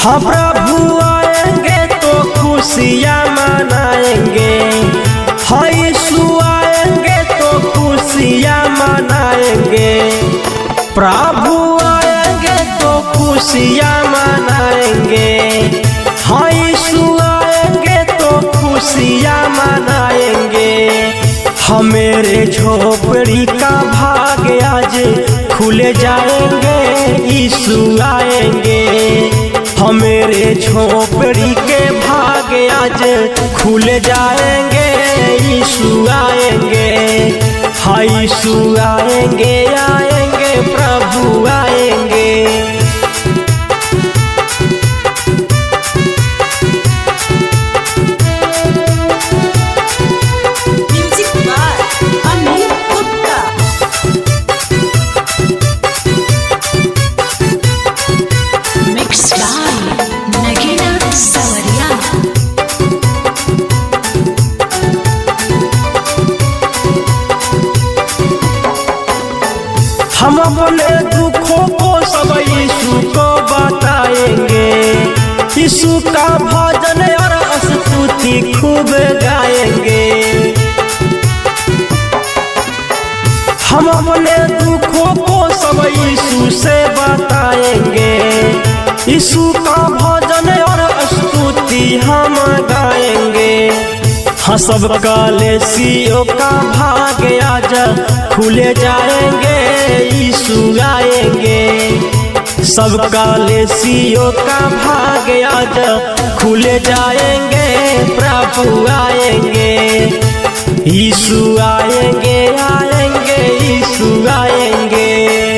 हाँ प्रभु आएंगे तो खुशियाँ मनाएंगे, हाँ यीशु आएंगे तो खुशियाँ मनाएंगे। प्रभु आएंगे तो खुशियाँ मनाएंगे, हाँ यीशु आएंगे तो खुशियाँ मनाएंगे। हाँ मेरे झोपड़ी का भाग आज खुल जाएंगे, यीशु आएंगे। हाँ मेरे झोपड़ी के भाग आज खुल जाएंगे, यीशु आएंगे। हाँ यीशु आएंगे, आएंगे प्रभु आएंगे। हम अपने दुखों को सब यीशु को बताएंगे, यीशु का भजन और स्तुति खूब गाएंगे। हम अपने दुखों को सब यीशु से बताएंगे, यीशु का भजन और स्तुति हम गाएंगे। हाँ सब कलेसियों का भाग आज खुल जाएंगे, यीशु आएंगे। सब कलेसियों का भाग आज खुल जाएंगे, प्रभु आएंगे। यीशु आएंगे, आएंगे यीशु आएंगे।